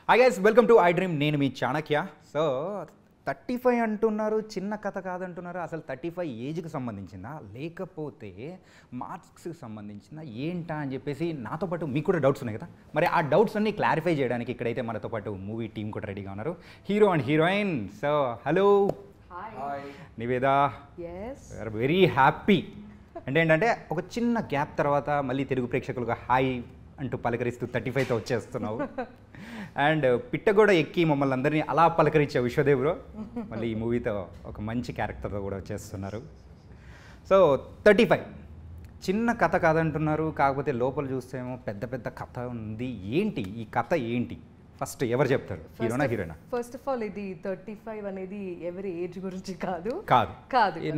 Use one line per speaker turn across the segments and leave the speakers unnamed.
Hi guys, welcome to I dream. నేను మీ Chanakya. So 35 అంటున్నారు, చిన్న కథ కాదంటున్నారు. అసలు 35 ఏజ్కి సంబంధించిందా లేకపోతే మార్క్స్కి సంబంధించిందా ఏంటా అని చెప్పేసి నాతో పాటు మీకు కూడా డౌట్స్ ఉన్నాయి కదా. మరి ఆ డౌట్స్ అన్ని క్లారిఫై చేయడానికి ఇక్కడైతే మనతో పాటు మూవీ టీం కూడా రెడీగా ఉన్నారు, hero and heroine. So hello Niveda, very happy. అంటే ఏంటంటే ఒక చిన్న గ్యాప్ తర్వాత మళ్ళీ తెలుగు ప్రేక్షకులుగా హాయ్ అంటూ పలకరిస్తూ 35తో వచ్చేస్తున్నావు. అండ్ పిట్టగోడ ఎక్కి మమ్మల్ని అందరినీ అలా పలకరించే విశ్వదేవ్ బ్రో మళ్ళీ ఈ మూవీతో ఒక మంచి క్యారెక్టర్తో కూడా వచ్చేస్తున్నారు. సో 35 చిన్న కథ కాదంటున్నారు, కాకపోతే లోపల చూస్తేమో పెద్ద పెద్ద కథ ఉంది. ఏంటి ఈ కథ ఏంటి? ఫస్ట్ ఎవరు చెప్తారు, హీరోనా హీరోయినా?
ఫస్ట్ ఆఫ్ ఆల్ ఇది 35 అనేది ఎవరి ఏజ్ గురించి కాదు,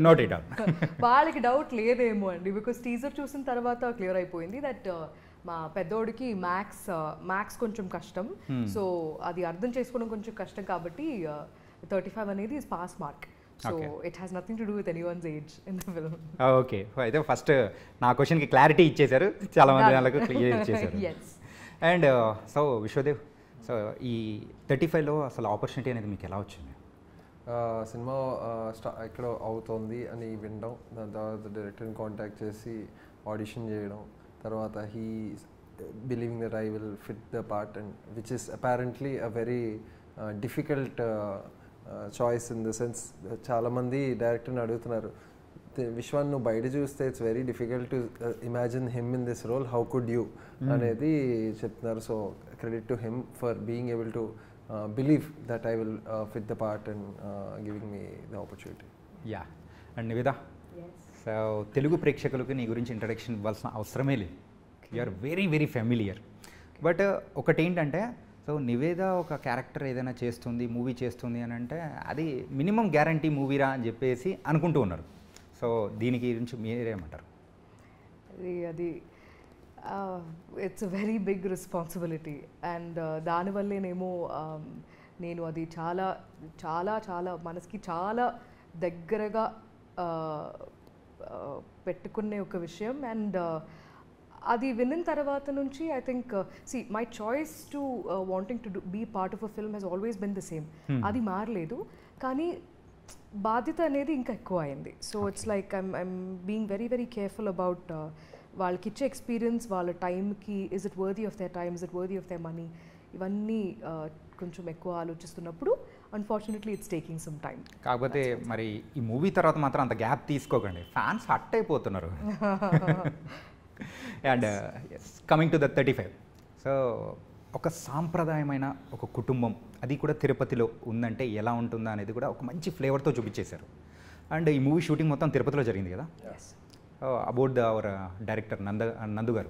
నోట్ ఇట్ డౌన్.
వాళ్ళకి డౌట్ లేదేమో అండి, బికాస్ టీజర్ చూసిన తర్వాత క్లియర్ అయిపోయింది దట్ మా పెద్దోడికి మ్యాథ్స్ కొంచెం కష్టం. సో అది అర్థం చేసుకోవడం కొంచెం కష్టం కాబట్టి 35 అనేది is pass mark. So it has nothing to do with anyone's age in the film.
Okay, అయితే ఫస్ట్ నా క్వశ్చన్కి క్లారిటీ ఇచ్చేశారు, చాలా మంది వాళ్ళకు క్లియర్ ఇచ్చేశారు. అండ్ సో విశ్వదేవ్, సో ఈ 35లో అసలు ఆపర్చునిటీ అనేది మీకు ఎలా వచ్చింది?
సినిమా ఎక్కడో అవుతోంది అని వినడం, దాని తర్వాత డైరెక్టర్ని కాంటాక్ట్ చేసి ఆడిషన్ చేయడం, తర్వాత he believing that I will fit the part, and which is apparently a very difficult choice in the sense. చాలామంది డైరెక్టర్ని అడుగుతున్నారు, విశ్వాన్ నువ్వు బయట చూస్తే it's very difficult to imagine him in this role, how could you అనేది చెప్తున్నారు. So credit to him for being able to believe that I will fit the part and giving me the opportunity.
Yeah. And Niveda, so Telugu ప్రేక్షకులకు నీ గురించి introduction ఇవ్వాల్సిన అవసరమే లేదు, you're very very familiar. But ఒకటి ఏంటంటే, సో నివేదా ఒక క్యారెక్టర్ ఏదైనా చేస్తుంది, మూవీ చేస్తుంది అని అంటే అది మినిమం గ్యారంటీ మూవీరా అని చెప్పేసి అనుకుంటూ ఉన్నారు. సో దీనికి గురించి మీరేమంటారు?
అది it's a very big responsibility and దానివల్లేనేమో నేను అది చాలా చాలా చాలా మనసుకి చాలా దగ్గరగా పెట్టుకునే ఒక విషయం. అండ్ అది విన్న తర్వాత నుంచి I think my choice to wanting to be part of a film he's always been the same. అది మారలేదు, కానీ బాధ్యత అనేది ఇంకా ఎక్కువ అయింది. So it's like I'm being very very careful about వాళ్ళకి ఇచ్చే ఎక్స్పీరియన్స్, వాళ్ళ టైంకి is it worthy of their time, is it worthy of their money, ఇవన్నీ కొంచెం ఎక్కువ ఆలోచిస్తున్నప్పుడు unfortunately it's taking some time.
కాకపోతే మరి ఈ మూవీ తర్వాత మాత్రం అంత గ్యాప్ తీసుకోకండి, ఫ్యాన్స్ హట్ అయిపోతున్నారు. And coming to the 35, so ఒక సాంప్రదాయమైన ఒక కుటుంబం, అది కూడా తిరుపతిలో ఉందంటే ఎలా ఉంటుందా అనేది కూడా ఒక మంచి ఫ్లేవర్తో చూపించేశారు. అండ్ ఈ మూవీ షూటింగ్ మొత్తం తిరుపతిలో జరిగింది కదా. అబౌట్ అవర్ డైరెక్టర్ నందు గారు,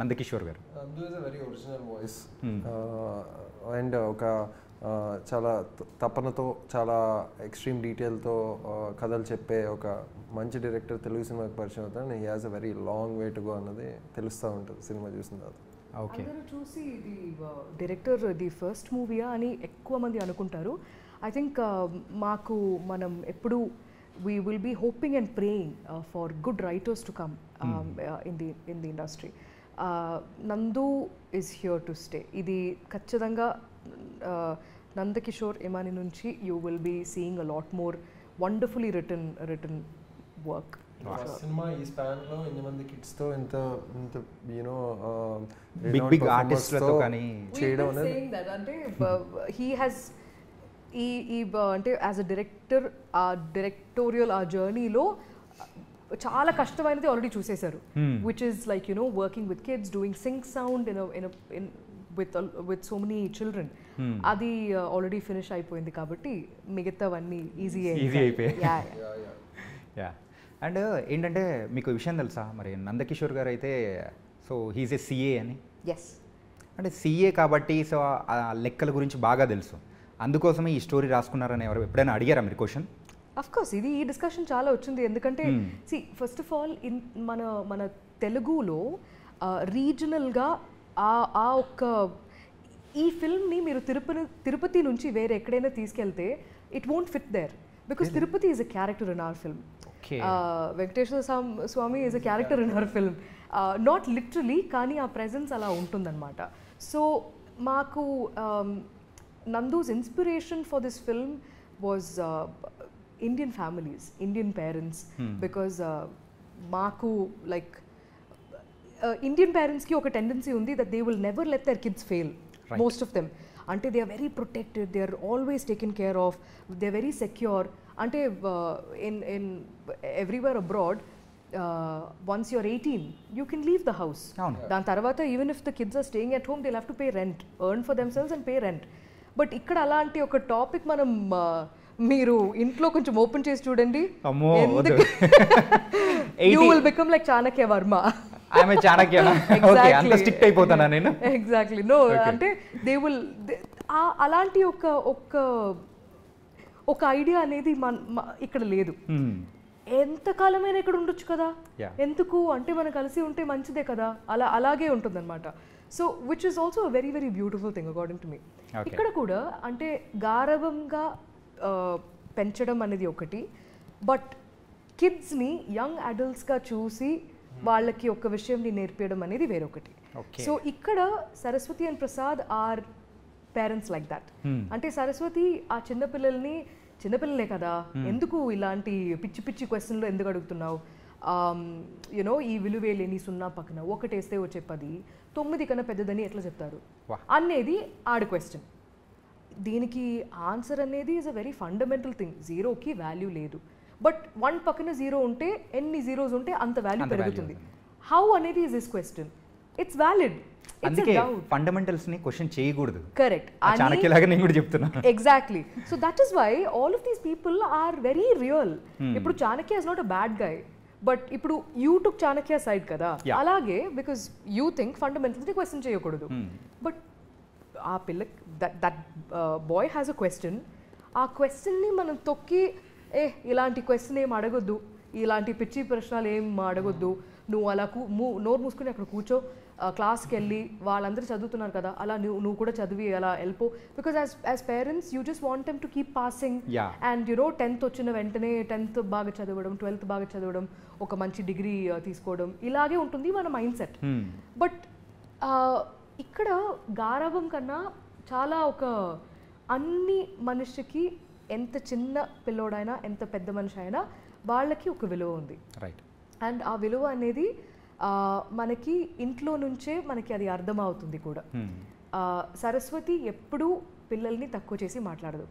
నందకిషోర్ గారు.
నందు is a very original voice and ఒక చాలా తపనతో, చాలా ఎక్స్ట్రీమ్ డీటెయిల్తో కథలు చెప్పే ఒక మంచి డైరెక్టర్ తెలుగు సినిమాకి పరిచయం అవుతాడు. And he has a very long way to go అన్నది తెలుస్తూ ఉంటుంది సినిమా చూసిన తర్వాత.
ఓకే, చూసి ఇది డైరెక్టర్ ది ఫస్ట్ మూవీయా అని ఎక్కువ మంది అనుకుంటారు. ఐ థింక్ మనం ఎప్పుడు we will be hoping and praying for good writers to come in the industry. Nandu is here to stay. Idi kachchadanga Nandakishore Imani nunchi you will be seeing a lot more wonderfully written work.
Cinema ఈ span లో ఎన్ని మంది kids తో ఇంత
big ఆర్టిస్ట్లతో కానీ
చేయడం అనేది
అంటే he has అంటే యాజ్ అ డైరెక్టర్ ఆ డైరెక్టోరియల్ ఆ జర్నీలో చాలా కష్టమైనది ఆల్రెడీ చూసేశారు, which is like working with kids, doing sync sound with so many children. అది ఆల్రెడీ ఫినిష్ అయిపోయింది కాబట్టి మిగతావన్నీ ఈజీ అయిపోయాయి.
అండ్ ఏంటంటే మీకు విషయం తెలుసా, మరి నందకిషోర్ గారు అయితే సో హీజ్ ఏ సిఏ అని.
ఎస్,
అంటే సిఏ కాబట్టి సో ఆ లెక్కల గురించి బాగా తెలుసు, అందుకోసమే ఈ స్టోరీ రాసుకున్నారని ఎవరు ఎప్పుడైనా అడిగారా మీరు క్వశ్చన్?
అఫ్ కోర్స్ ఈ డిస్కషన్ చాలా వచ్చింది, ఎందుకంటే ఫస్ట్ ఆఫ్ ఆల్ మన తెలుగులో రీజనల్గా ఆ ఒక్క ఈ ఫిల్మ్ని మీరు తిరుపతి నుంచి వేరే ఎక్కడైనా తీసుకెళ్తే it won't fit there, because Tirupati is a character in our film. Venkateswara Swami is a character in our film, not literally, కానీ ఆ ప్రెజెన్స్ అలా ఉంటుందన్నమాట. సో మాకు Nandu's inspiration for this film was Indian families, Indian parents, because మాకు like Indian parents ki oka tendency undi that they will never let their kids fail. Right. Most of them ante they are very protected, they are always taken care of, they are very secure ante in everywhere abroad once you are 18 you can leave the house. Dan tarvata even if the kids are staying at home they'll have to pay rent, earn for themselves and pay rent. But ikkada అలాంటి ఒక topic మనం మీరు ఇంట్లో కొంచెం open చేసి చూడండి, you will become like Chanakya Varma.
ఆమె Chanakya okay అంత స్ట్రిక్ట్ అయిపోతానా నేను?
ఎగ్జాక్ట్లీ నో అంటే దే విల్ అలాంటి ఒక ఐడియా అనేది ఇక్కడ లేదు. ఎంత కాలమైనా ఇక్కడ ఉండొచ్చు కదా, ఎందుకు అంటే మనం కలిసి ఉంటే మంచిదే కదా, అలాగే ఉంటుందన్నమాట. So which is also very very beautiful thing according to me. ఇక్కడ కూడా అంటే గారవంగా పెంచడం అనేది ఒకటి, బట్ కిడ్స్ని యంగ్ అడల్ట్స్గా చూసి వాళ్ళకి ఒక విషయంని నేర్పించడం అనేది వేరొకటి. సో ఇక్కడ Saraswati and Prasad are parents like that. అంటే సరస్వతి ఆ చిన్నపిల్లలే కదా, ఎందుకు ఇలాంటి పిచ్చి పిచ్చి క్వశ్చన్లు ఎందుకు అడుగుతున్నావు, యునో ఈ విలువే లేని 0 పక్కన 1 వేస్తే వచ్చే 10 9 కన్నా పెద్దదని ఎట్లా చెప్తారు అనేది ఆడ క్వశ్చన్. దీనికి ఆన్సర్ అనేది is a very fundamental thing. 0కి వాల్యూ లేదు, బట్ 1 పక్కన 0 ఉంటే ఎన్ని జీరోస్ ఉంటే అంత వాల్యూ పెరుగుతుంది. హౌ అనేది is this question, it's valid.
అందుకే ఫండమెంటల్స్ ని క్వశ్చన్ చేయకూడదు.
కరెక్ట్,
చాణక్యలాగా నేను కూడా చెప్తున్నా.
Exactly. So that is why all of these people are very real. ఇప్పుడు Chanakya is not a bad guy, but ఇప్పుడు యూ టుక్ చాణక్య సైడ్ కదా, అలాగే బికాస్ యూ థింక్ ఫండమెంటల్స్ ని క్వశ్చన్ చేయకూడదు. బట్ ఆ పిల్లకి that boy has a question, ఆ క్వశ్చన్ని మనం తొక్కి ఇలాంటి క్వశ్చన్ ఏం అడగొద్దు, ఇలాంటి పిచ్చి ప్రశ్నలు ఏం అడగొద్దు, నువ్వు అలా నోరు మూసుకుని అక్కడ కూర్చో, క్లాస్కి వెళ్ళి వాళ్ళందరూ చదువుతున్నారు కదా అలా నువ్వు కూడా చదివి అలా వెళ్ళిపో. Because as parents you just want them to keep passing and you know 10th వచ్చిన వెంటనే 10th బాగా చదవడం, 12th బాగా చదవడం, ఒక మంచి డిగ్రీ తీసుకోవడం, ఇలాగే ఉంటుంది మన మైండ్ సెట్. బట్ ఇక్కడ గారాభం కన్నా చాలా ఒక అన్ని మనిషికి ఎంత చిన్న పిల్లోడైనా ఎంత పెద్ద మనిషి అయినా వాళ్ళకి ఒక విలువ ఉంది. రైట్. అండ్ ఆ విలువ అనేది మనకి ఇంట్లో నుంచే మనకి అది అర్థమవుతుంది కూడా. సరస్వతి ఎప్పుడూ పిల్లల్ని తక్కువ చేసి మాట్లాడదు,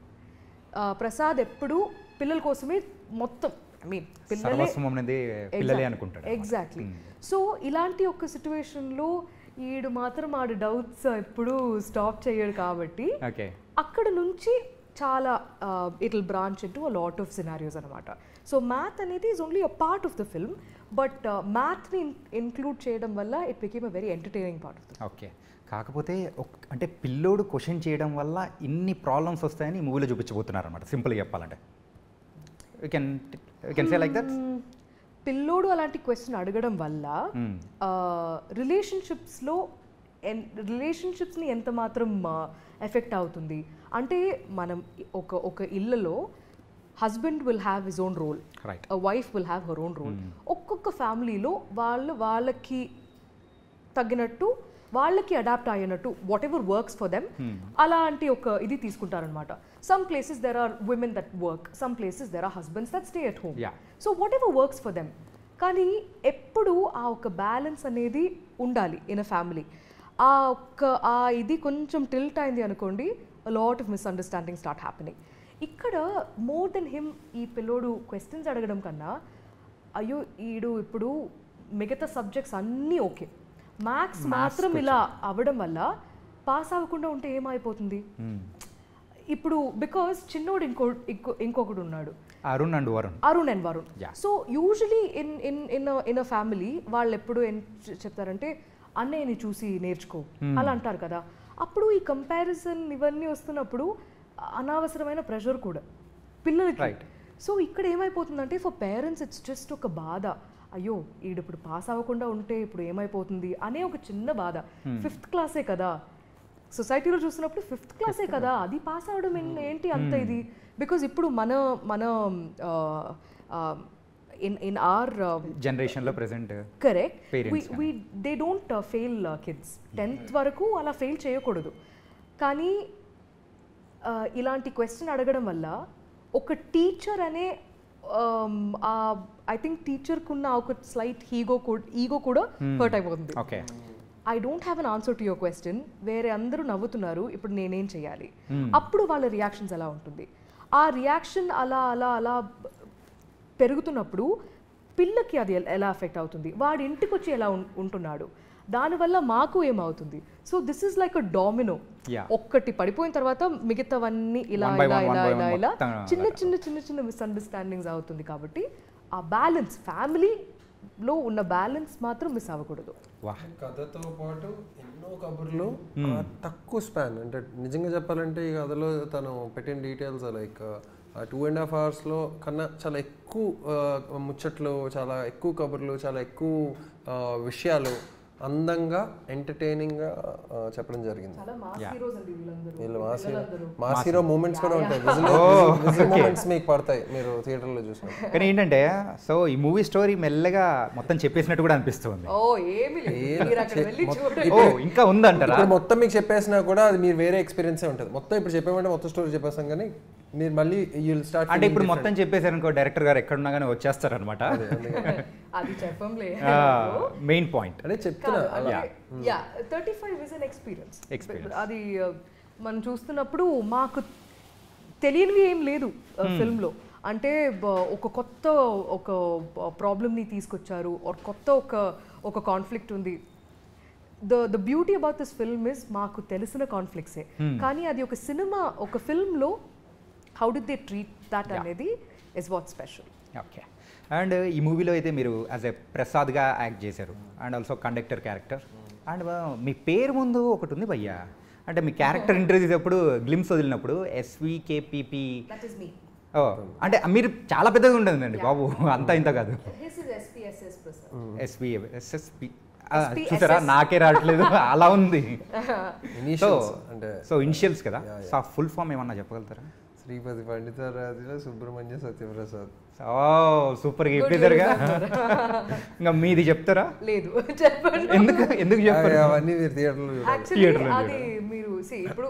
ప్రసాద్ ఎప్పుడూ పిల్లల కోసమే మొత్తం పిల్లలే అనుకుంటాడు. ఎగ్జాక్ట్లీ. సో ఇలాంటి ఒక సిచ్యువేషన్లో ఈడు మాత్రం ఆడు డౌట్స్ ఎప్పుడు స్టాప్ చేయడు కాబట్టి అక్కడ నుంచి చాలా it will branch into a lot of scenarios అనమాట. సో మ్యాథ్ అనేది is only a part of the film, but మ్యాథ్ని ఇంక్లూడ్ చేయడం వల్ల it became a very entertaining part of the film.
Okay. కాకపోతే అంటే పిల్లోడు క్వశ్చన్ చేయడం వల్ల ఇన్ని ప్రాబ్లమ్స్ వస్తాయని ఈ మూవీలో చూపించబోతున్నారు అనమాట, సింపుల్గా చెప్పాలంటే. You can say like that.
పిల్లోడు అలాంటి క్వశ్చన్ అడగడం వల్ల రిలేషన్షిప్స్ని ఎంత మాత్రం ఎఫెక్ట్ అవుతుంది అంటే, మనం ఒక ఇళ్ళలో husband will have his own role, wife will have her own role. ఒక్కొక్క ఫ్యామిలీలో వాళ్ళకి తగ్గినట్టు వాళ్ళకి అడాప్ట్ అయ్యినట్టు whatever works for them అలాంటి ఒక ఇది తీసుకుంటారనమాట. Some places there are women that work, some places there are husbands that stay at home. So whatever works for them. కానీ ఎప్పుడు ఆ ఒక బ్యాలెన్స్ అనేది ఉండాలి ఇన్ అ ఫ్యామిలీ. ఆ ఇది కొంచెం టిల్ట్ అయింది అనుకోండి, lot of misunderstanding start happening. ఇక్కడ మోర్ దెన్ హిమ్ ఈ పిల్లోడు క్వశ్చన్స్ అడగడం కన్నా, అయ్యో ఈడు ఇప్పుడు మిగతా సబ్జెక్ట్స్ అన్నీ ఓకే, మ్యాథ్స్ మాత్రం ఇలా అవ్వడం వల్ల పాస్ అవ్వకుండా ఉంటే ఏమైపోతుంది. ఇప్పుడు బికాస్ చిన్నోడు ఇంకొకడు ఉన్నాడు, Arun and Varun. So usually in a family వాళ్ళు ఎప్పుడు ఏం చెప్తారంటే అన్నయ్యని చూసి నేర్చుకో అలా అంటారు కదా. అప్పుడు ఈ కంపారిజన్ ఇవన్నీ వస్తున్నప్పుడు అనవసరమైన ప్రెషర్ కూడా పిల్లలకి. సో ఇక్కడ ఏమైపోతుందంటే ఫర్ పేరెంట్స్ ఇట్స్ జస్ట్ ఒక బాధ, అయ్యో ఈడు ఇప్పుడు పాస్ అవ్వకుండా ఉంటే ఇప్పుడు ఏమైపోతుంది అనే ఒక చిన్న బాధ. 5th క్లాసే కదా, సొసైటీలో చూసినప్పుడు 5th క్లాసే కదా, అది పాస్ అవ్వడం ఏంటి అంత ఇది. బికాజ్ ఇప్పుడు మన in our
generation lo present
correct we they don't fail kids 10th varaku ala fail cheyakodu. కానీ ఇలాంటి క్వశ్చన్ అడగడం వల్ల ఒక టీచర్ అనే ఐ థింక్ టీచర్కున్న ఒక స్లైట్ ఈగో కూడా హర్ట్ అయిపోతుంది.
Okay,
I don't have an answer to your question, వేరే అందరూ నవ్వుతున్నారు, ఇప్పుడు నేనేం చేయాలి? అప్పుడు వాళ్ళ రియాక్షన్స్ ఎలా ఉంటుంది? ఆ రియాక్షన్ అలా అలా అలా పెరుగుతున్నప్పుడు పిల్లకి అది ఎలా ఎఫెక్ట్ అవుతుంది, వాడి ఇంటికి వచ్చి ఎలా ఉంటున్నాడు, దానివల్ల మాకు ఏమవుతుంది? So this is like a domino. ఒక్కటి పడిపోయిన తర్వాత మిగతావన్నీ ఇలా ఇలా ఇలా ఇలా ఇలా చిన్న చిన్న చిన్న చిన్న మిస్అండర్స్టాండింగ్స్ అవుతుంది. కాబట్టి ఆ బ్యాలెన్స్, ఫ్యామిలీలో ఉన్న బ్యాలెన్స్ మాత్రం మిస్ అవ్వకూడదు.
కథతో పాటు ఎన్నో కబుర్లు తక్కువ స్పాన్, అంటే నిజంగా చెప్పాలంటే ఈ కథలో తను పెట్టిన డీటెయిల్స్ లైక్ 2.5 hours కన్నా చాలా ఎక్కువ ముచ్చట్లు, చాలా ఎక్కువ కబుర్లు, చాలా ఎక్కువ విషయాలు అందంగా ఎంటర్టైనింగ్గా చెప్పడం జరిగింది. వీళ్ళు మాస్ హీరో మూమెంట్స్ కూడా ఉంటాయి, మూమెంట్స్ మీకు పడతాయి మీరు థియేటర్లో చూసినప్పుడు.
కానీ ఏంటంటే సో ఈ మూవీ స్టోరీ మెల్లగా మొత్తం చెప్పేసినట్టు కూడా అనిపిస్తుంది. ఇంకా ఉందంటారా?
మొత్తం మీకు చెప్పేసినా కూడా అది మీరు వేరే ఎక్స్పీరియన్సే ఉంటుంది. మొత్తం ఇప్పుడు చెప్పామంటే మొత్తం స్టోరీ చెప్పేస్తాం, కానీ మీరు మళ్ళీ యూల్ స్టార్ట్
అంటే ఇప్పుడు మొత్తం చెప్పేసారు అనుకో, డైరెక్టర్ గారు ఎక్కడున్నా కానీ వచ్చేస్తారు అనమాట.
అది చెప్పంలే
మెయిన్ పాయింట్
అంటే చెప్తున్నా.
35 is an experience. అది మనం చూస్తున్నప్పుడు మాకు తెలియనివి ఏం లేదు ఫిల్మ్లో. అంటే ఒక కొత్త ఒక ప్రాబ్లమ్ని తీసుకొచ్చారు, కొత్త ఒక కాన్ఫ్లిక్ట్ ఉంది. The beauty about this film is మాకు తెలిసిన కాన్ఫ్లిక్ట్సే, కానీ అది ఒక సినిమా, ఒక ఫిల్మ్లో how do they treat that అనేది is what special.
Okay. And ఈ మూవీలో అయితే మీరు యాజ్ ఎ ప్రసాద్గా యాక్ట్ చేశారు, and also conductor character. And మీ పేరు ముందు ఒకటి ఉంది భయ్యా, అంటే మీ క్యారెక్టర్ ఇంట్రడ్యూస్ అప్పుడు గ్లిమ్స్ వదిలినప్పుడు SVKPP. ఓ, అంటే మీరు చాలా పెద్దగా ఉంటుందండి బాబు, అంతా ఇంత కాదు. SPSSP చూసారా, నాకే రావట్లేదు, అలా ఉంది. సో ఇనిషియల్స్ కదా, సో ఫుల్ ఫామ్ ఏమన్నా చెప్పగలుగుతారా?
శ్రీపతి పండితారాధ్యుల సుబ్రహ్మణ్య సత్యప్రసాద్.
ఓ సూపర్గా చెప్పేశారుగా. ఇంకా మీది చెప్తారా?
లేదు, చెప్పండి.
ఎందుకు చెప్తారు?
అవన్నీ మీరు థియేటర్లో
అది మీరు ఇప్పుడు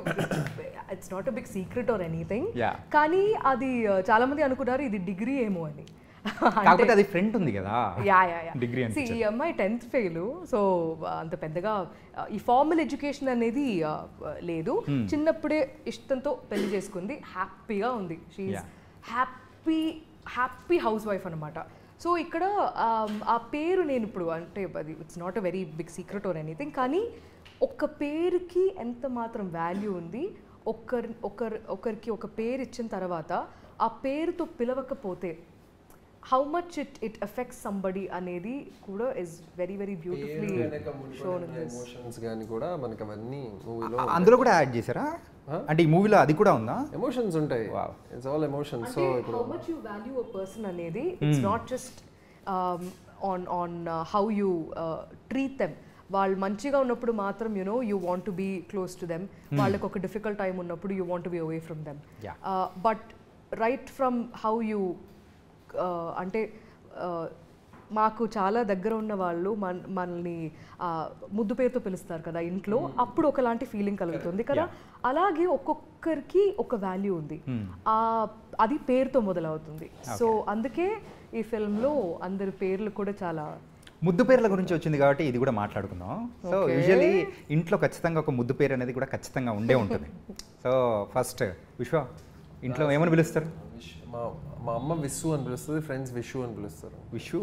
it's not a big secret or anything, కానీ అది చాలా మంది అనుకున్నారు ఇది డిగ్రీ ఏమో అని.
కాకపోతే అది ఫ్రెండ్ ఉంది కదా, డిగ్రీ.
ఈ అమ్మాయి 10th ఫెయిల్, సో అంత పెద్దగా ఈ ఫార్మల్ ఎడ్యుకేషన్ అనేది లేదు. చిన్నప్పుడే ఇష్టంతో పెళ్లి చేసుకుంది, హ్యాపీగా ఉంది. షీఈస్ హ్యాపీ హౌస్ వైఫ్ అనమాట. సో ఇక్కడ ఆ పేరు నేను ఇప్పుడు అంటే అది it's not a very big secret or anything, కానీ ఒక్క పేరుకి ఎంత మాత్రం వాల్యూ ఉంది. ఒకరికి ఒక పేరు ఇచ్చిన తర్వాత ఆ పేరుతో పిలవకపోతే how much it affects somebody అనేది కూడా is very very beautifully shown in this.
Emotions గాని కూడా మనకి అవన్నీ మూవీలో
అందులో కూడా యాడ్ చేశారా? అంటే ఈ మూవీలో అది కూడా ఉందా?
ఎమోషన్స్ ఉంటాయి, ఇట్స్ ఆల్ ఎమోషన్స్. సో
ఇప్పుడు how much you value a person అనేది it's not just on how you treat them. వాళ్ళు మంచిగా ఉన్నప్పుడు మాత్రం you want to be close to them, వాళ్ళకి ఒక difficult time ఉన్నప్పుడు you want to be away from them, but right from how you అంటే మాకు చాలా దగ్గర ఉన్న వాళ్ళు మనల్ని ముద్దు పేరుతో పిలుస్తారు కదా ఇంట్లో, అప్పుడు ఒకలాంటి ఫీలింగ్ కలుగుతుంది కదా. అలాగే ఒక్కొక్కరికి ఒక వాల్యూ ఉంది, అది పేరుతో మొదలవుతుంది. సో అందుకే ఈ ఫిల్మ్లో అందరి పేర్లు కూడా చాలా
ముద్దు పేర్ల గురించి వచ్చింది కాబట్టి ఇది కూడా మాట్లాడుకుందాం. సో యూజువల్లీ ఇంట్లో ఖచ్చితంగా ఒక ముద్దు పేరు అనేది కూడా ఖచ్చితంగా ఉండే ఉంటుంది. సో ఫస్ట్ విశ్వ, ఇంట్లో ఏమని పిలుస్తారు?
మా అమ్మ విసు అని పిలుస్తుంది, ఫ్రెండ్స్ విషు అని పిలుస్తారు.
విషు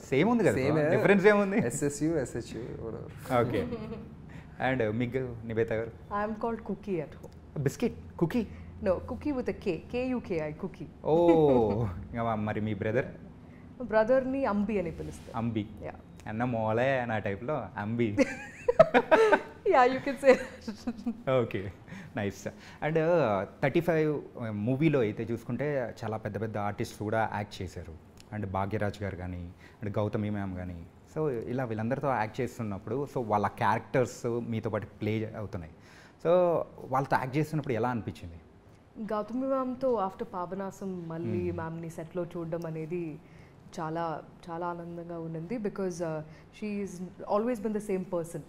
సేమ్ ఉంది కదా, డిఫరెన్స్ ఏముంది?
SSU SHU.
ఓకే. అండ్ మీకు Nivetha garu?
I am called cookie at home.
Biscuit cookie?
No, cookie with a KUKI cookie.
ఓ, మరి మీ
బ్రదర్ని అంబి అని పిలుస్తారు.
అంబి అన్న మోలే నా టైప్లో అంబి.
You can say.
Okay, nice. And 35 మూవీలో అయితే చూసుకుంటే చాలా పెద్ద పెద్ద ఆర్టిస్టులు కూడా యాక్ట్ చేశారు. అండ్ భాగ్యరాజ్ గారు కానీ, అండ్ గౌతమి మ్యామ్ కానీ. సో ఇలా వీళ్ళందరితో యాక్ట్ చేస్తున్నప్పుడు సో వాళ్ళ క్యారెక్టర్స్ మీతో పాటు ప్లే అవుతున్నాయి. సో వాళ్ళతో యాక్ట్ చేస్తున్నప్పుడు ఎలా అనిపించింది?
గౌతమి మ్యామ్తో ఆఫ్టర్ పాపనాశం మళ్ళీ మ్యామ్ని సెట్లో చూడడం అనేది చాలా చాలా ఆనందంగా ఉన్నింది because she's always been the same person.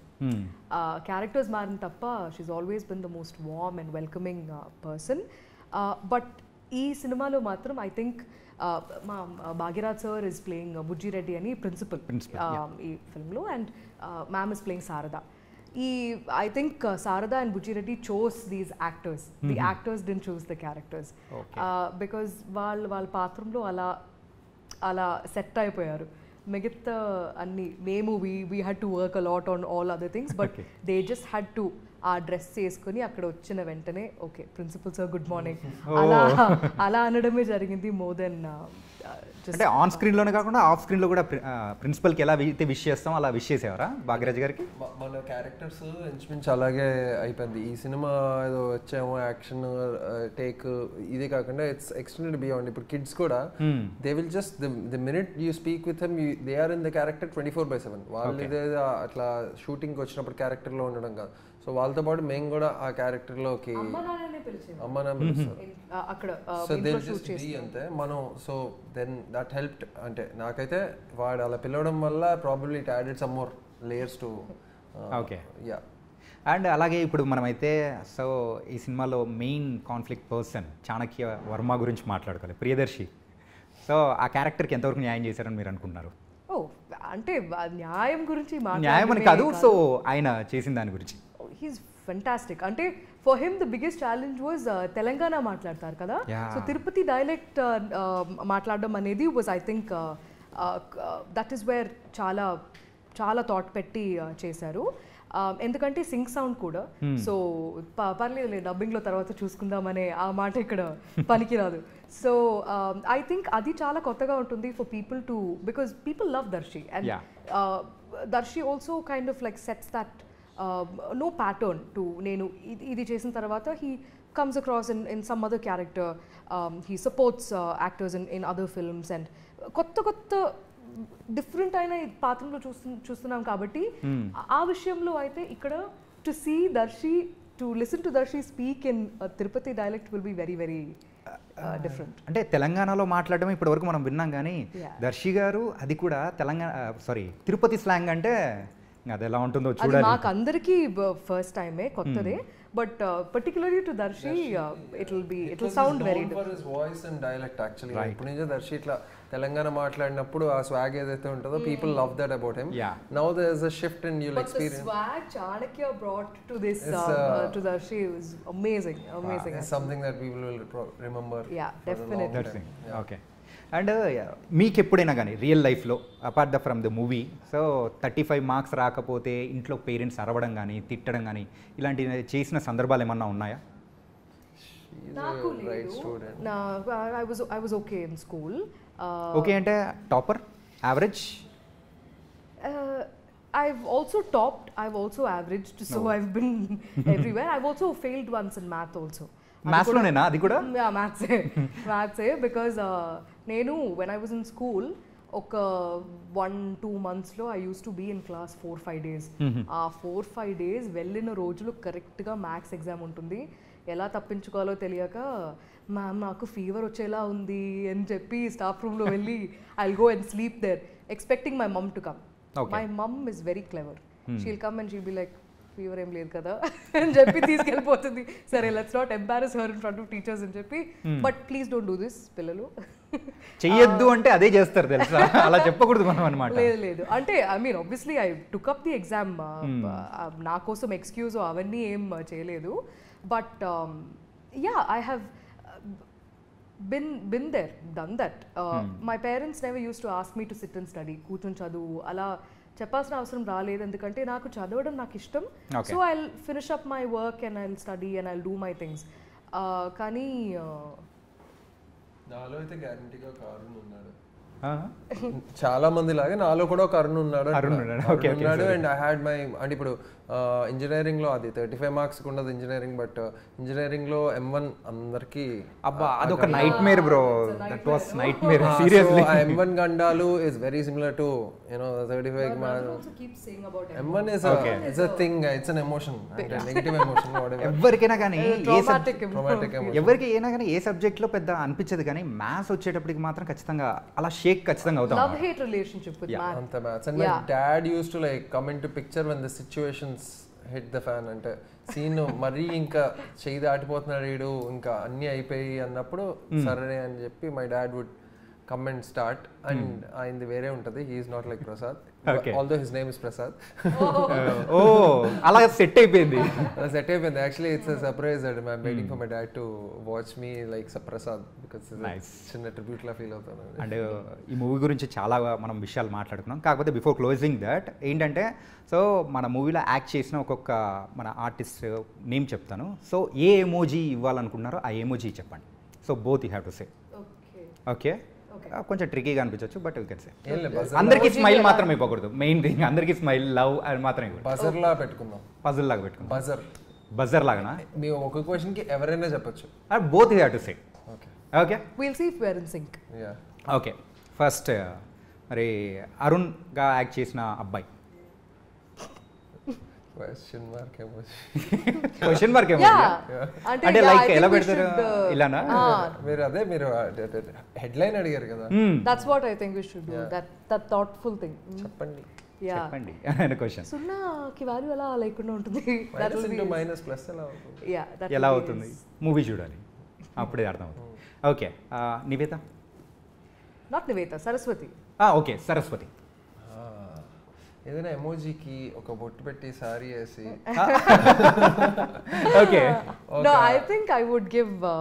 Characters మారిన తప్ప she's always been the most warm and welcoming person. But ఈ సినిమాలో మాత్రం ఐ థింక్ మా Bhagyaraj sir is playing Bujji Reddy అని ప్రిన్సిపల్ ఈ ఫిల్మ్లో, and ma'am is playing Sarada. I think Sarada and Bujji Reddy chose these actors. The actors didn't choose the characters. Because వాళ్ళ పాత్రంలో అలా set అయిపోయారు. మిగతా అన్ని మేము we had to work a lot on all other things, but they just had to ఆ dress వేసుకొని అక్కడ వచ్చిన వెంటనే okay principal sir good morning అలా అనడమే జరిగింది. మోర్ దెన్
అంటే ఆన్ స్క్రీన్లోనే కాకుండా ఆఫ్ స్క్రీన్లో కూడా ప్రిన్సిపల్కి ఎలా అయితే విష్ చేస్తాం అలా విష్ చేసేవారా భాగ్యరాజ్ గారికి?
మన క్యారెక్టర్స్ ఇంచుమించు అలాగే అయిపోయింది. ఈ సినిమా ఏదో వచ్చాము యాక్షన్ టేక్ ఇదే కాకుండా ఇట్స్ ఎక్స్టెండెడ్ బియాండ్. ఇప్పుడు కిడ్స్ కూడా they will just the minute you speak with him they are in the character 24/7. వాళ్ళు ఇదే అట్లా షూటింగ్కి వచ్చినప్పుడు క్యారెక్టర్లో ఉండడం కాదు. సో వాళ్ళతో పాటు మేము కూడా ఆ క్యారెక్టర్లోకి అమ్మ నాన్న అక్కడ సో దే జస్ట్ బి అంతే మనం. So then that helped. అంటే నాకైతే వాడు అలా పిలవడం వల్ల probably it added some more layers to.
Okay yeah. And అలాగే ఇప్పుడు మనమైతే సో ఈ సినిమాలో main conflict person Chanakya Varma గురించి మాట్లాడుకోవాలి, ప్రియదర్శి. సో ఆ క్యారెక్టర్కి ఎంతవరకు న్యాయం చేశారని మీరు అనుకుంటున్నారు?
అంటే న్యాయం గురించి
న్యాయం అని కాదు, సో ఆయన చేసిన దాని గురించి.
He's fantastic. అంటే for him the biggest challenge was Telangana మాట్లాడతారు కదా, సో తిరుపతి డైలెక్ట్ మాట్లాడడం అనేది was I think that is where చాలా చాలా థాట్ పెట్టి చేశారు. ఎందుకంటే సింక్ సౌండ్ కూడా, సో పర్లేదు డబ్బింగ్లో తర్వాత చూసుకుందామనే ఆ మాట ఇక్కడ పనికిరాదు. సో ఐ థింక్ అది చాలా కొత్తగా ఉంటుంది for people too, because people love Darshi, and Darshi also kind of like sets that no pattern to నేను ఇది చేసిన తర్వాత he comes across in some other character. He supports actors in other films, and కొత్త different అయిన పాత్రలో చూస్తున్నాం కాబట్టి ఆ విషయంలో అయితే ఇక్కడ to see Darshi, to listen to Darshi speak in Tirupati dialect will be very very different.
అంటే తెలంగాణలో మాట్లాడడం ఇప్పటివరకు మనం విన్నాం, కానీ దర్శి గారు అది కూడా తిరుపతి స్లాంగ్ అంటే అది ఎలా ఉంటుందో చూడాలి.
మాకు అందరికీ ఫస్ట్ టైమే, కొత్తదే, but particularly to Darshi it will sound very different.
Voice and dialect actually ఇప్పుడు నుంచి దర్శి ఇట్లా తెలంగాణ మాట్లాడినప్పుడు ఆ స్వాగ్ ఏదైతే ఉంటుందో people love that about him. Now there is a shift and you will experience
swag Chanakya brought to this to Darshi was amazing.
It's something that people will remember.
Yeah, definitely.
Okay. And మీకు ఎప్పుడైనా కానీ real లైఫ్లో apart from the movie, so 35 marks రాకపోతే ఇంట్లో parents అరవడం కానీ తిట్టడం కానీ ఇలాంటివి చేసిన సందర్భాలు ఏమన్నా ఉన్నాయా?
నాకు I was okay in school.
Okay అంటే topper, average?
I've also topped, I've also averaged, so I've been everywhere. I've also failed once in math also.
మ్యాథ్స్లోనేనా అది కూడా?
మ్యాథ్సే బికాజ్ నేను when I was in school ఒక 1-2 monthsలో I used to be in class 4-5 days. ఆ 4-5 days వెళ్ళిన రోజులు కరెక్ట్గా మ్యాథ్స్ ఎగ్జామ్ ఉంటుంది. ఎలా తప్పించుకోవాలో తెలియక మ్యామ్ నాకు ఫీవర్ వచ్చేలా ఉంది అని చెప్పి స్టాఫ్ రూమ్లో వెళ్ళి I will go and sleep there expecting my mum to come. My mum is very clever. She'll come and she'll be like fever ఏం లేదు కదా అని చెప్పి తీసుకెళ్ళిపోతుంది. సరే let's not embarrass her in front of teachers అని చెప్పి, but please don't do this పిల్లలు
చెయ్యొద్దు అంటే అదే చేస్తారు తెలుసా, అలా చెప్పకూడదు మనం అన్నమాట.
లేదు అంటే I mean obviously I took up the exam, నా కోసం ఎక్స్క్యూజ్ అవన్నీ ఏం చేయలేదు. But yeah I have been there, done that. My parents never used to ask me to sit and study, కూర్చొని చదువు అలా చెప్పాల్సిన అవసరం రాలేదు, ఎందుకంటే నాకు చదవడం నాకు ఇష్టం. So I will finish up my work and I will study and I will do my things. కానీ
నాలో అయితే గ్యారంటీగా ఒక అరుణ్ ఉన్నాడు, చాలా మంది లాగా నాలో కూడా ఒక అరుణ్ ఉన్నాడు. అండ్ ఐ హ్యాడ్ మై, అంటే ఇప్పుడు ఇంజనీరింగ్లో అది 35 మార్క్స్ ఉండదు ఇంజనీరింగ్, బట్ ఇంజనీరింగ్లో M1 అందరికీ
అబ్బా అదొక nightmare bro, that was nightmare seriously.
M1 గండాలు is very similar to 35 marks. M1 is a thing, it's an emotion, negative emotion, whatever.
ఎవరికైనా కానీ
Traumatic emotion.
ఎవరికి అయినా కానీ ఏ సబ్జెక్ట్లో పెద్ద అనిపించదు, కానీ మ్యాథ్స్ వచ్చేటప్పటికి మాత్రం ఖచ్చితంగా అలా షేక్ ఖచ్చితంగా అవుతాం.
Love hate relationship with math.
Anta maths. And my dad used to like come into picture when the situations hit the fan. అంటే సీన్ మరీ ఇంకా చేయి దాటిపోతున్నాడు వీడు, ఇంకా అన్నీ అయిపోయి అన్నప్పుడు సరే అని చెప్పి my dad would come and start. And ఆయనది వేరే ఉంటుంది, he's not like Prasad, although his name is Prasad.
ఓ అలా సెట్ అయిపోయింది.
అలా సెట్ అయిపోయింది. Actually it's surprise that I'm waiting for my dad to watch me like Prasad, because చిన్న ట్రిబ్యూట్ లా ఫీల్ అవుతాను.
అండ్ ఈ మూవీ గురించి చాలా మనం విషయాలు మాట్లాడుకున్నాం, కాకపోతే బిఫోర్ క్లోజింగ్ దట్ ఏంటంటే, సో మన మూవీలో యాక్ట్ చేసిన ఒక్కొక్క మన ఆర్టిస్ట్ నేమ్ చెప్తాను. సో ఏ ఎమోజీ ఇవ్వాలనుకున్నారో ఆ ఎమోజీ చెప్పండి. So both you have to say. Okay, కొంచెం ట్రికీగా అనిపించవచ్చు, బట్ యూ కెన్ సే. అందరికీ స్మైల్ మాత్రం ఇవ్వకూడదు, మెయిన్ థింగ్. అందరికీ స్మైల్, లవ్ అది మాత్రం ఇవ్వకూడదు.
బజర్ లా పెట్టుకుందాం.
పజిల్ లాగా పెట్టుకుందాం.
బజర్
లాగానా?
మీ ఒక క్వశ్చన్ కి ఎవరైనా చెప్పొచ్చు.
Both you have to say.
Okay
We'll see if we're in sync.
Okay, first మరి అరుణ్గా యాక్ట్ చేసిన అబ్బాయి.
Question mark emoji.
Question mark emoji అంటే లైక్ ఎలా పెడతారు ఇలానా?
మీరు హెడ్లైన్ అడిగారు కదా.
That's what I think we should do. That thoughtful thing.
చెప్పండి
చెప్పండి అనే క్వశ్చన్.
సున్నాకి వాల్యూ ఎలా లేకుండా ఉంటుంది.
మైనస్ ప్లస్
ఎలా అవుతుంది? మూవీ చూడాలి, అప్పుడే అర్థమవుతుంది. Okay, Nivetha.
Not Nivetha, Saraswati.
Okay, Saraswati.
ఏదైనా ఎమోజీకి ఒక బొట్టు పెట్టి సారీ వేసి.
Okay.
No, I think I would give a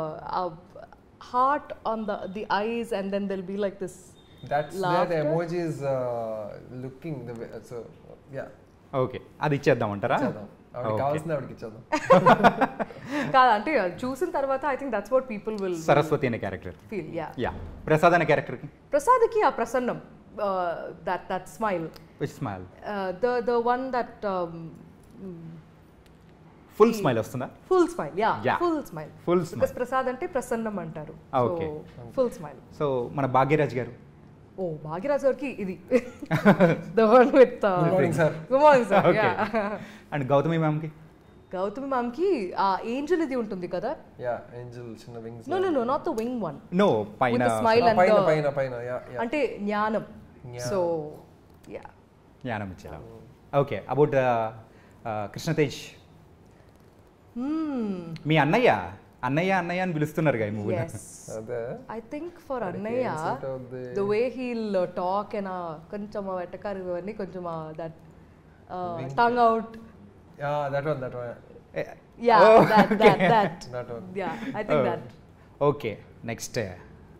heart on the eyes, and then there'll be like this.
That's where the emoji is looking the way. So yeah.
Okay, అది ఇచ్చేద్దామంటారా?
కావాల్సింది ఆవిడకి ఇచ్చేద్దాం.
కాదు అంటే చూసిన తర్వాత I think that's what people will.
Saraswati అనే character
feel.
Yeah. Prasad అనే క్యారెక్టర్కి.
ప్రసాద్కి ఆ ప్రసన్నం, that smile.
Which smile?
The one that
full smile వస్తుందా?
Full smile, yeah. Full smile. Because Prasad అంటే ప్రసన్నం అంటారు.
Okay.
Full smile.
సో మన భాగ్యరాజ్ గారు.
భాగ్యరాజ్ గారికి ఇది the one with
good morning sir.
Good morning sir.
Okay. And Gautami ma'am కి.
Gautami ma'am కి ఆ ఏంజెల్ ఇది ఉంటుంది కదా.
ఏంజెల్ చిన్న wings.
No, not the wing one.
No, పైన.
With the smile and
పైన
అంటే జ్ఞానం. So yeah.
జ్ఞానం ఇచ్చారు. Okay, about Krishna Tej. మీ అన్నయ్య అని పిలుస్తున్నారు ఈ movie.
I think for Annaya, the way he'll talk and కొంచెం వెటకారు ఇవన్నీ కొంచెం that tongue out.
That one.
Yeah,
okay.
that one. Yeah, I think that.
Okay, next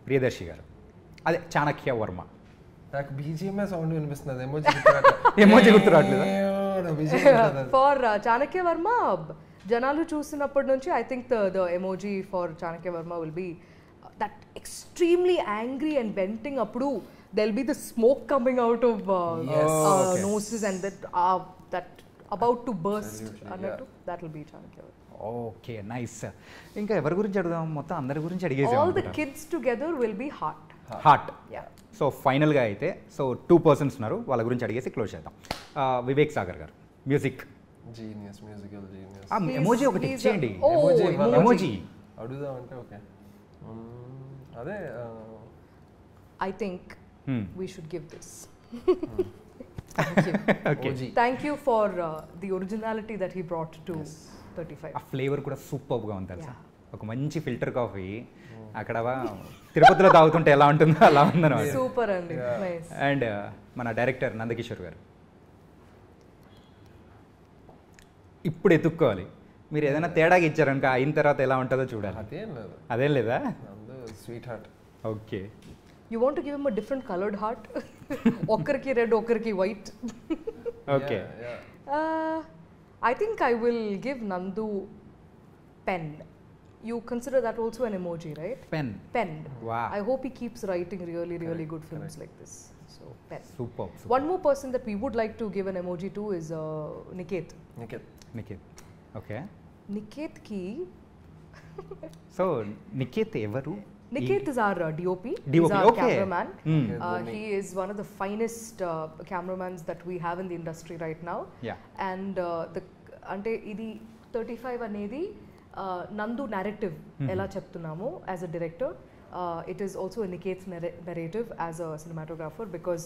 Priyadarshi garu. అదే చాణక్య వర్మ.
నాకు బీజిఎం సౌండ్ వినిపిస్తుంది,
ఎమోజీ గుర్తురాట్లేదు.
ఫర్ చాణక్య వర్మ జనాలు చూసినప్పటి నుంచి I think the emoji for Chanakya Varma will be that extremely angry and venting. అప్పుడు there'll be the smoke coming out of noses and that about to burst అన్నట్టు. That will be Chanakya Varma.
Okay, nice. ఇంకా ఎవరి గురించి అడుగుదాం? మొత్తం అందరి గురించి అడిగేసాం.
All the kids together will be
heart. So ఫైనల్గా అయితే సో 2 persons ఉన్నారు, వాళ్ళ గురించి అడిగేసి క్లోజ్ చేద్దాం. వివేక్ సాగర్ గారు, music
genius, musical genius.
Emoji ఒకటి ఇచ్చేయండి. ఎమోజీ
అడుగుదామంటే ఓకే, అదే
I think we should give this. Thank you for the originality that he brought to 35.
ఆ ఫ్లేవర్ కూడా సూపర్గా ఉంది తెలుసా. ఒక మంచి ఫిల్టర్ కాఫీ అక్కడ తిరుపతిలో తాగుతుంటే ఎలా ఉంటుందో అలా ఉందన్నమాట.
సూపర్ అండి.
అండ్ మన డైరెక్టర్ నందకిషోర్ గారు, ఇప్పుడు ఎత్తుక్కోవాలి. మీరు ఏదైనా తేడాగా ఇచ్చారనుక అయిన తర్వాత ఎలా ఉంటుందో చూడాలి. అదేం లేదా?
Sweet heart.
Okay.
You want to give him a different colored heart? Okkarki red, okkarki white.
Okay.
I think I will give Nandu pen. You consider that also an emoji, right? Pen.
Wow.
I hope he keeps writing really good films like this. So pen.
Superb.
One more person that we would like to give an emoji to is Niket.
Nikhith okay.
నికేత్కి
so Nikhith ఎవరు?
Niket is our DOP.
DOP,
He's our
okay.
cameraman.
Hmm.
He is one of the finest cameramans that we have in the industry right now.
Yeah.
And అంటే ఇది 35 అనేది నందు narrative ఎలా చెప్తున్నాము as a director. It is also a Niket's narrative as a cinematographer because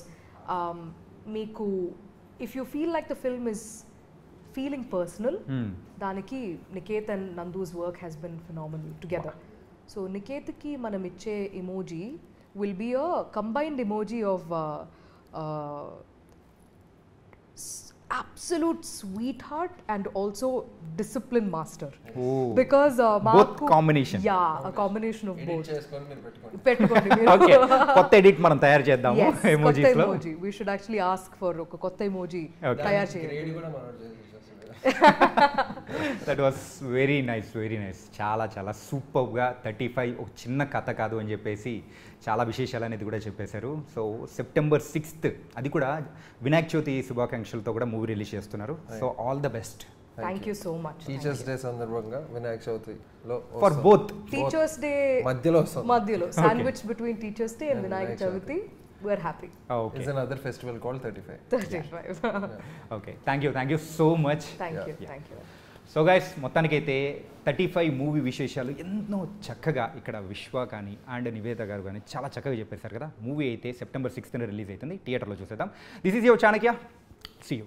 మీకు if you feel like the film is feeling personal, దానికి Niket and Nandu's work has been phenomenal together. So నికేత్కి మనం ఇచ్చే emoji will be a combined emoji of absolute sweetheart and also discipline master.
Oh.
Because
Both combination.
Yeah, a combination of both.
చేసుకొని మీరు పెట్టుకోండి.
పెట్టుకోండి మీరు.
Okay, కొత్త edit మనం తయారు చేద్దాము
Yes, కొత్త
ఎమోజీస్ లో.
emoji. We should actually ask for ఒక కొత్త emoji
Okay.
తయారు చేయండి.
గ్రేడ్ కూడా మనం చేసేస్తాం.
That was very nice. చాలా చాలా సూపర్గా 35 ఒక చిన్న కథ కాదు అని చెప్పేసి చాలా విశేషాలు అనేది కూడా చెప్పేశారు. సో సెప్టెంబర్ 6th అది కూడా వినాయక చవితి శుభాకాంక్షలతో కూడా మూవీ రిలీజ్ చేస్తున్నారు. So all the best
Thank you so much.
Teachers day సందర్భంగా వినాయక చవితిలో
ఫర్ బోత్.
Teachers Day
మధ్యలో వస్తుంది.
మధ్యలో sandwich between Teachers Day and Vinayak Chaviti. We're happy.
Okay,
It's another festival called 35.
35.
Okay, thank you so much.
Thank you.
Yeah.
Thank you.
So guys, మొత్తానికైతే 35 movie విశేషాలు ఎన్నో చక్కగా ఇక్కడ విశ్వ కానీ అండ్ నివేద గారు కానీ చాలా చక్కగా చెప్పేశారు కదా. మూవీ అయితే సెప్టెంబర్ 6th రిలీజ్ అవుతుంది, థియేటర్లో చూసేద్దాం. This is your Chanakya, see you.